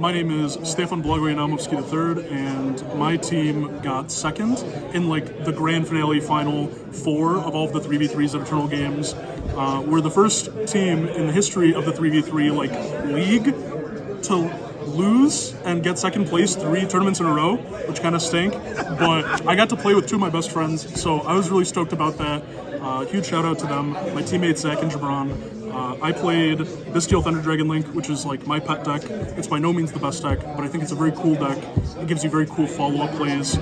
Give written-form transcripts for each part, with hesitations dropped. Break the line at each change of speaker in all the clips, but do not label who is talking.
My name is Stefan Blagoj Naumovski III, and my team got second in like the grand finale final 4 of all of the 3v3s at Eternal Games. We're the first team in the history of the 3v3 like league to lose and get second place 3 tournaments in a row, which kind of stank. But I got to play with 2 of my best friends, so I was really stoked about that. Huge shout out to them, my teammates Zach and Gibran. I played Bestial Thunder Dragon Link, which is like my pet deck. It's by no means the best deck, but I think it's a very cool deck. It gives you very cool follow-up plays.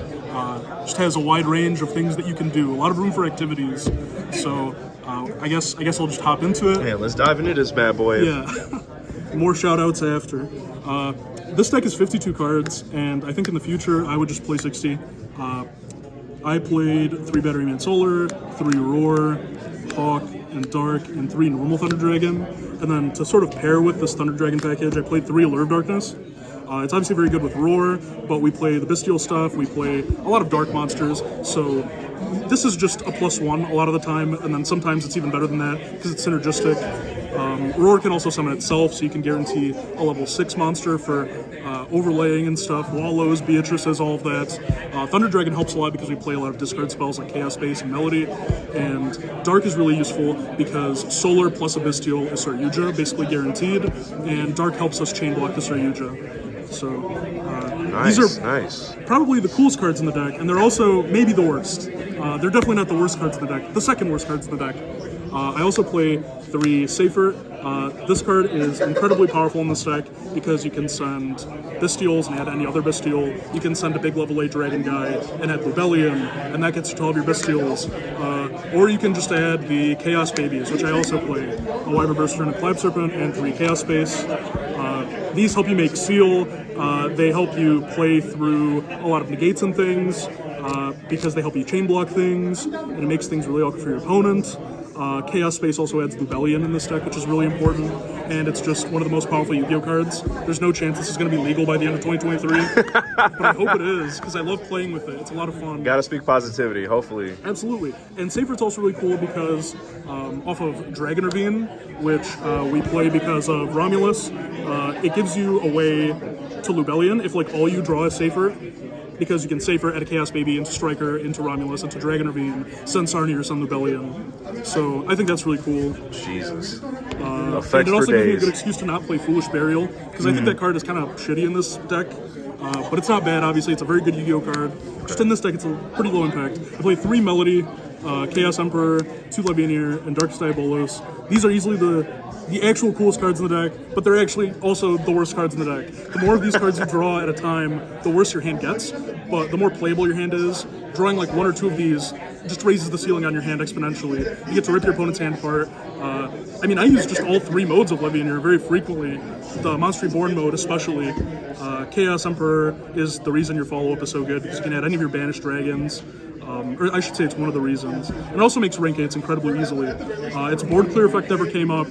Just has a wide range of things that you can do. A lot of room for activities. So I guess I'll just hop into it.
Yeah, let's dive into this bad boy.
Yeah. More shout outs after. This deck is 52 cards, and I think in the future I would just play 60. I played 3 Battery Man Solar, 3 Roar, Hawk, and Dark, and 3 normal Thunder Dragon. And then to sort of pair with this Thunder Dragon package, I played 3 Allure of Darkness. It's obviously very good with Roar, but we play the Bestial stuff, we play a lot of Dark monsters, so this is just a +1 a lot of the time, and then sometimes it's even better than that because it's synergistic. Roar can also summon itself, so you can guarantee a level 6 monster for overlaying and stuff. Wallows, Beatrices, all of that. Thunder Dragon helps a lot because we play a lot of discard spells like Chaos Base and Melody, and Dark is really useful because Solar plus a Bestial is Saryuja, basically guaranteed, and Dark helps us chain block the Saryuja. So these are probably the coolest cards in the deck, and they're also maybe the worst. They're definitely not the worst cards in the deck, the second worst cards in the deck. I also play 3 Safer. This card is incredibly powerful in this deck because you can send Bestials and add any other Bestial. You can send a big level 8 Dragon guy and add Rebellion, and that gets you to all of your Bestials. Or you can just add the Chaos Babies, which I also play. A Wyvern Burster and a Clap Serpent and 3 Chaos Space. These help you make Seal. They help you play through a lot of negates and things because they help you chain block things, and it makes things really awkward for your opponent. Chaos Space also adds Rebellion in this deck, which is really important, and it's just one of the most powerful Yu-Gi-Oh cards. There's no chance this is going to be legal by the end of 2023, but I hope it is, because I love playing with it. It's a lot of fun.
Gotta speak positivity, hopefully.
Absolutely. And Safer's also really cool because off of Dragon Ravine, which we play because of Romulus, it gives you a way to Rebellion if like all you draw is Safer, because you can Safer, add a Chaos Baby into Striker, into Romulus, into Dragon Ravine, send Sarni or send Rebellion. So I think that's really cool.
Jesus.
And it also gives me a good excuse to not play Foolish Burial, because I think that card is kind of shitty in this deck. But it's not bad, obviously. It's a very good Yu-Gi-Oh card. Just in this deck, it's a pretty low impact. I play 3 Melody, Chaos Emperor, 2 Levianeer, and Darkest Diabolos. These are easily the actual coolest cards in the deck, but they're actually also the worst cards in the deck. The more of these cards you draw at a time, the worse your hand gets, but the more playable your hand is. Drawing like 1 or 2 of these just raises the ceiling on your hand exponentially. You get to rip your opponent's hand apart. I mean, I use just all 3 modes of Levianeer very frequently, the Monster Reborn mode especially. Chaos Emperor is the reason your follow-up is so good, because you can add any of your banished dragons. Or I should say it's one of the reasons. And it also makes rank 8s incredibly easily. Its board clear effect never came up,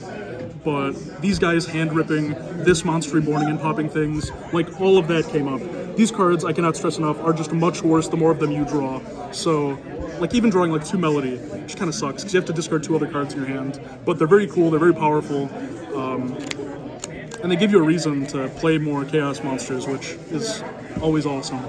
but these guys hand-ripping, this Monster Reborning and popping things, like all of that came up. These cards, I cannot stress enough, are just much worse the more of them you draw. So, like even drawing like 2 Melody, which kind of sucks, because you have to discard 2 other cards in your hand. But they're very cool, they're very powerful, and they give you a reason to play more Chaos monsters, which is always awesome.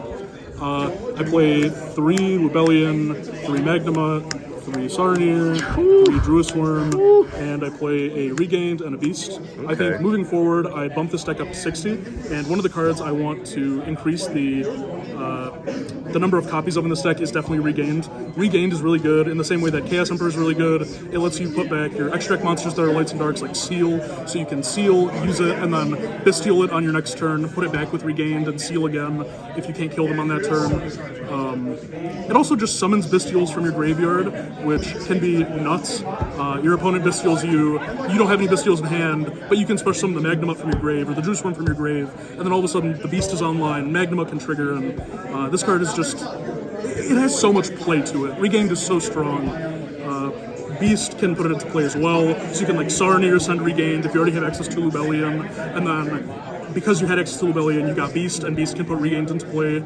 I play 3 Rebellion, 3 Magnamut, 3 Sarnier, 3 Druis Worm, and I play a Regained and a Beast. Okay. I think moving forward, I bump this deck up to 60, and one of the cards I want to increase the number of copies of in this deck is definitely Regained. Regained is really good in the same way that Chaos Emperor is really good. It lets you put back your extra deck monsters that are lights and darks like Seal, so you can Seal, use it, and then Bestial it on your next turn, put it back with Regained, and Seal again if you can't kill them on that turn. It also just summons Bestials from your graveyard, which can be nuts. Your opponent Bestials you don't have any Bestials in hand, but you can special summon the Magnamut from your grave, or the Juice Worm from your grave, and then all of a sudden the Beast is online, Magnamut can trigger, and this card is just, it has so much play to it. Regained is so strong. Beast can put it into play as well, so you can like Sarnier send Regained if you already have access to Rebellion, and then because you had access to Rebellion, you got Beast, and Beast can put Regained into play.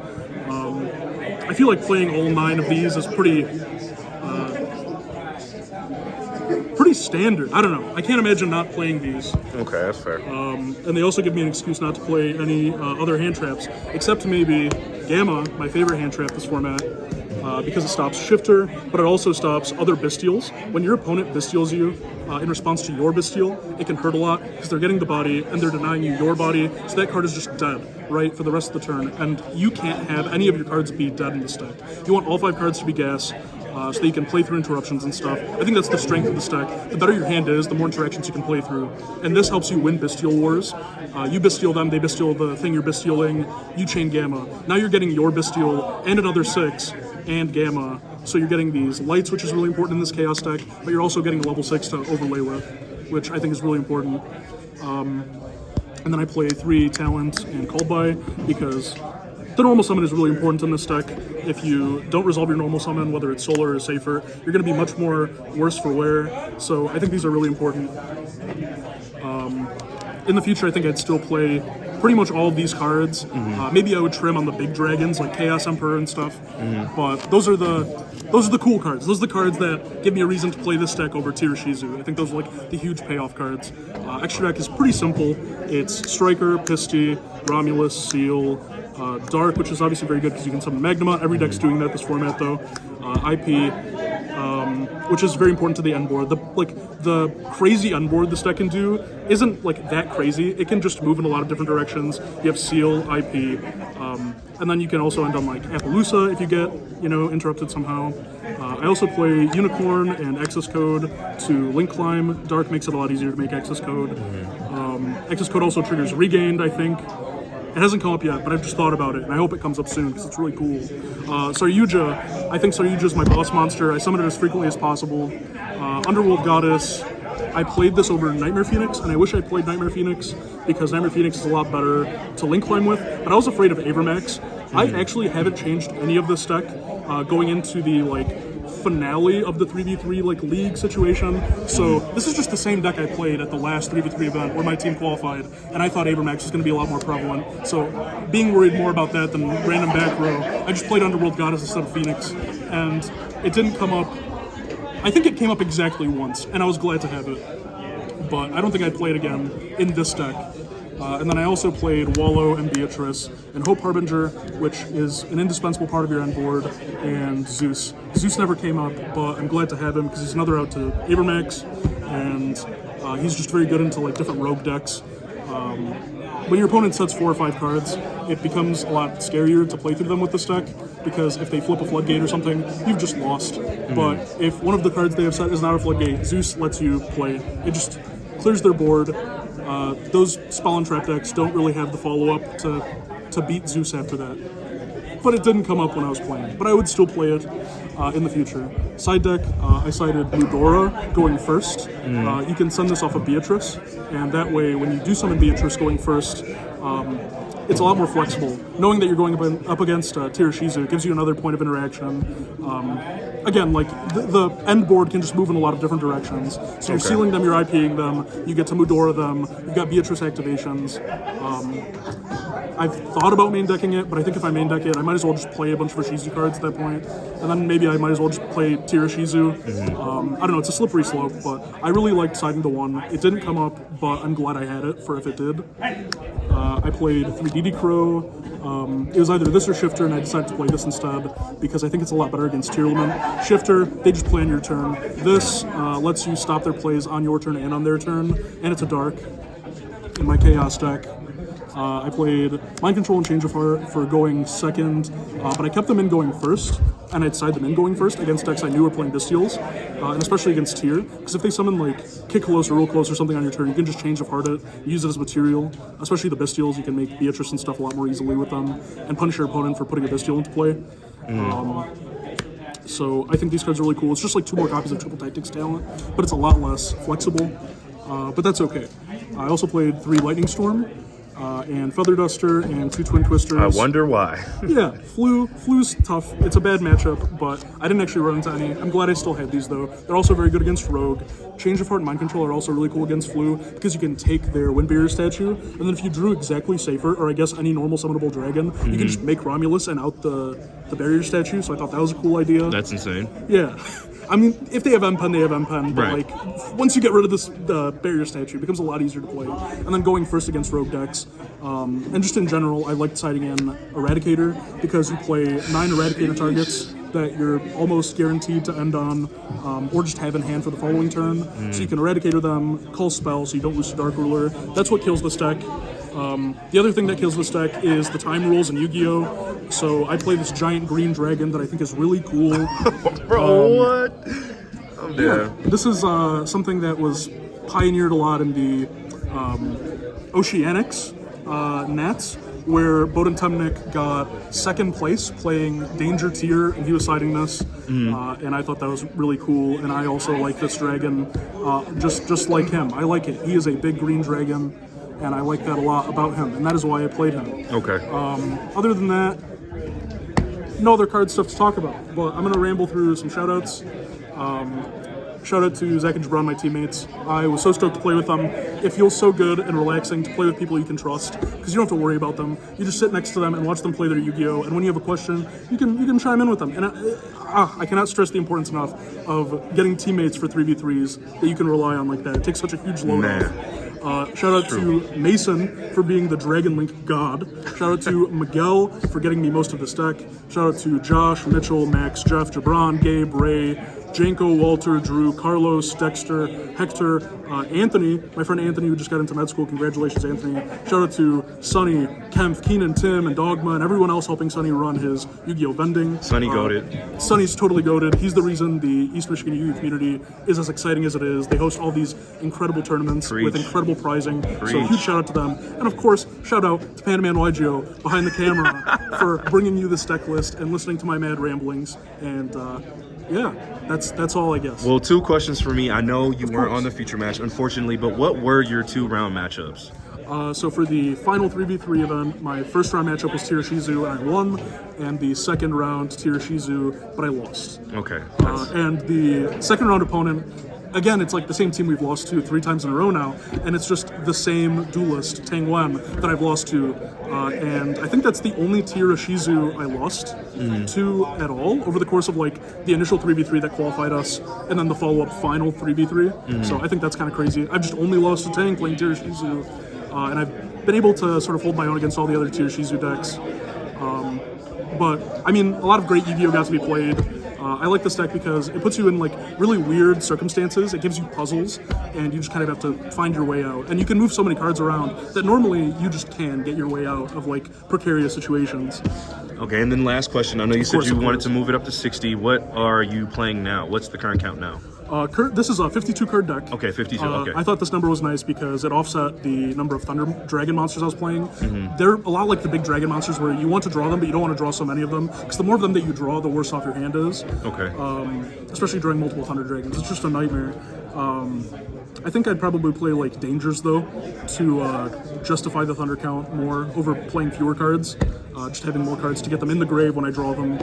I feel like playing all 9 of these is pretty standard. I don't know. I can't imagine not playing these.
Okay, that's fair.
And they also give me an excuse not to play any other hand traps, except maybe Gamma, my favorite hand trap this format, because it stops Shifter, but it also stops other Bestials. When your opponent Bestials you in response to your Bestial, it can hurt a lot because they're getting the body and they're denying you your body, so that card is just dead, right, for the rest of the turn, and you can't have any of your cards be dead in this deck. You want all 5 cards to be gas, so that you can play through interruptions and stuff. I think that's the strength of this deck. The better your hand is, the more interactions you can play through. And this helps you win Bestial Wars. You Bestial them, they Bestial the thing you're Bestialing, you chain Gamma. Now you're getting your Bestial and another 6 and Gamma. So you're getting these lights, which is really important in this Chaos deck, but you're also getting a level 6 to overlay with, which I think is really important. And then I play 3 Talent and Called By because the normal summon is really important in this deck. If you don't resolve your normal summon, whether it's solar or safer, you're going to be much more worse for wear. So I think these are really important. In the future, I think I'd still play pretty much all of these cards. Maybe I would trim on the big dragons like Chaos Emperor and stuff. But those are the cool cards. Those are the cards that give me a reason to play this deck over Tirashizu. I think those are like the huge payoff cards. Extra deck is pretty simple. It's Striker, Pisty, Romulus, Seal, Dark, which is obviously very good because you can summon Magnema. Every deck's doing that this format though. IP, which is very important to the end board. The crazy end board this deck can do isn't like that crazy. It can just move in a lot of different directions. You have Seal, IP, and then you can also end on like Appaloosa if you get interrupted somehow. I also play Unicorn and Access Code to Link Climb. Dark makes it a lot easier to make Access Code. Access Code also triggers Regained, I think. It hasn't come up yet, but I've just thought about it, and I hope it comes up soon because it's really cool. Saryuja, I think Saryuja is my boss monster. I summon it as frequently as possible. Underworld Goddess, I played this over Nightmare Phoenix, and I wish I played Nightmare Phoenix because Nightmare Phoenix is a lot better to link climb with, but I was afraid of Avermax. I actually haven't changed any of this deck going into the finale of the 3v3 league situation. So this is just the same deck I played at the last 3v3 event where my team qualified, and I thought Avermax was going to be a lot more prevalent. So being worried more about that than random back row, I just played Underworld Goddess instead of Phoenix, and it didn't come up. I think it came up exactly once, and I was glad to have it. But I don't think I'd play it again in this deck. And then I also played Wallow and Beatrice and Hope Harbinger, which is an indispensable part of your end board, and Zeus. Zeus never came up, but I'm glad to have him because he's another out to Avermax, and he's just very good into different rogue decks. When your opponent sets 4 or 5 cards, it becomes a lot scarier to play through them with this deck, because if they flip a floodgate or something, you've just lost. But if one of the cards they have set is not a floodgate, Zeus lets you play. It just clears their board. Those spell and trap decks don't really have the follow-up to beat Zeus after that. But it didn't come up when I was playing. But I would still play it in the future. Side deck, I sided Ludora going first. You can send this off of Beatrice, and that way when you do summon Beatrice going first, it's a lot more flexible. Knowing that you're going up against Tirashizu, it gives you another point of interaction. Again, the end board can just move in a lot of different directions. So you're sealing them, you're IPing them, you get to Mudora them, you've got Beatrice activations. I've thought about main decking it, but I think if I main deck it, I might as well just play a bunch of Rishizu cards at that point. And then maybe I might as well just play Tirashizu. I don't know, it's a slippery slope, but I really liked siding the 1. It didn't come up, but I'm glad I had it for if it did. I played 3DD Crow. It was either this or Shifter, and I decided to play this instead because I think it's a lot better against Tearlament. Shifter, they just play on your turn. This lets you stop their plays on your turn and on their turn, and it's a Dark in my Chaos deck. I played Mind Control and Change of Heart for going second, but I kept them in going first, and I'd side them in going first against decks I knew were playing Bestials, and especially against Tyr, because if they summon Kick Close or Roll Close or something on your turn, you can just Change of Heart it, use it as material. Especially the Bestials, you can make Beatrice and stuff a lot more easily with them, and punish your opponent for putting a Bestial into play. So I think these cards are really cool. It's just 2 more copies of Triple Tactics Talent, but it's a lot less flexible, but that's okay. I also played 3 Lightning Storm, and Feather Duster, and 2 Twin Twisters.
I wonder why.
Yeah, Flu's tough. It's a bad matchup, but I didn't actually run into any. I'm glad I still had these, though. They're also very good against Rogue. Change of Heart and Mind Control are also really cool against Flu, because you can take their Wind Barrier statue, and then if you drew exactly Safer, or I guess any normal summonable dragon, you can just make Romulus and out the barrier statue, so I thought that was a cool idea.
That's insane.
Yeah. I mean, if they have M-Pen, they have M-Pen, but
Right.
once you get rid of this barrier statue, it becomes a lot easier to play. And then going first against rogue decks, and just in general, I like siding in Eradicator because you play 9 Eradicator targets that you're almost guaranteed to end on, or just have in hand for the following turn. So you can Eradicator them, call spell so you don't lose to Dark Ruler. That's what kills this deck. The other thing that kills this deck is the time rules in Yu-Gi-Oh! So I play this giant green dragon that I think is really cool.
Bro, what? I'm dead.
This is something that was pioneered a lot in the Oceanics Nats, where Bowden Temnick got second place playing Danger Tier, and he was siding this, and I thought that was really cool. And I also like this dragon, just like him. I like it. He is a big green dragon, and I like that a lot about him, and that is why I played him.
Okay.
Other than that, no other card stuff to talk about, but I'm going to ramble through some shoutouts. Shout out to Zach and Jabron, my teammates. I was so stoked to play with them. It feels so good and relaxing to play with people you can trust because you don't have to worry about them. You just sit next to them and watch them play their Yu-Gi-Oh! And when you have a question, you can chime in with them. And I cannot stress the importance enough of getting teammates for 3v3s that you can rely on like that. It takes such a huge load off. Shout out to Mason for being the Dragon Link god. Shout out to Miguel for getting me most of this deck. Shout out to Josh, Mitchell, Max, Jeff, Jabron, Gabe, Ray, Janko, Walter, Drew, Carlos, Dexter, Hector, Anthony, my friend Anthony who just got into med school. Congratulations, Anthony. Shout out to Sonny, Kempf, Keenan, Tim, and Dogma, and everyone else helping Sonny run his Yu-Gi-Oh! Vending.
Sonny goated.
Sonny's totally goated. He's the reason the East Michigan Yu-Gi-Oh! Community is as exciting as it is. They host all these incredible tournaments with incredible prizing. So huge shout out to them. And of course, shout out to Panaman YGO behind the camera for bringing you this deck list and listening to my mad ramblings. And yeah, that's all I guess.
Well, 2 questions for me. I know you weren't on the feature match, unfortunately, but what were your 2-round matchups?
So for the final 3v3 event, my first round matchup was Tirashizu, and I won, and the second round Tirashizu, but I lost.
Okay.
And the second round opponent, again, it's like the same team we've lost to 3 times in a row now, and it's just the same duelist, Tang Wen, that I've lost to. And I think that's the only Tirashizu I lost to at all over the course of like the initial 3v3 that qualified us, and then the follow-up final 3v3. So I think that's kind of crazy. I've just only lost to Tang playing Tirashizu, and I've been able to sort of hold my own against all the other Tirashizu decks. But I mean, a lot of great Yu-Gi-Oh! Got to be played. I like this deck because it puts you in like really weird circumstances. It gives you puzzles, and you just kind of have to find your way out. And you can move so many cards around that normally you just can get your way out of like precarious situations.
Okay, and then last question. I know you said you wanted to move it up to 60. What are you playing now? What's the current count now?
This is a 52 card deck.
Okay, 52. Okay.
I thought this number was nice because it offset the number of Thunder Dragon monsters I was playing. They're a lot like the big Dragon monsters where you want to draw them, but you don't want to draw so many of them because the more of them that you draw, the worse off your hand is.
Okay.
Especially drawing multiple Thunder Dragons. It's just a nightmare. I think I'd probably play like Dangers though to justify the Thunder count more over playing fewer cards. Just having more cards to get them in the grave when I draw them.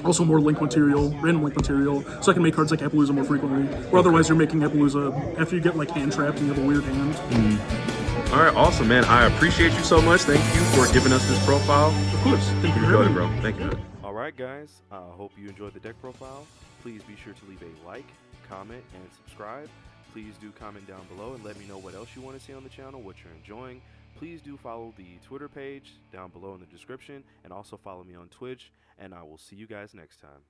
Also more link material, random link material, so I can make cards like Appaloosa more frequently. Or otherwise you're making Appaloosa after you get like hand trapped and you have a weird hand.
All right, awesome, man. I appreciate you so much. Thank you for giving us this profile.
Of course. Thank you for
You're
having
good,
me.
bro. Thank you, man.
All right, guys. I hope you enjoyed the deck profile. Please be sure to leave a like, comment, and subscribe. Please do comment down below and let me know what else you want to see on the channel, what you're enjoying. Please do follow the Twitter page down below in the description, and also follow me on Twitch, and I will see you guys next time.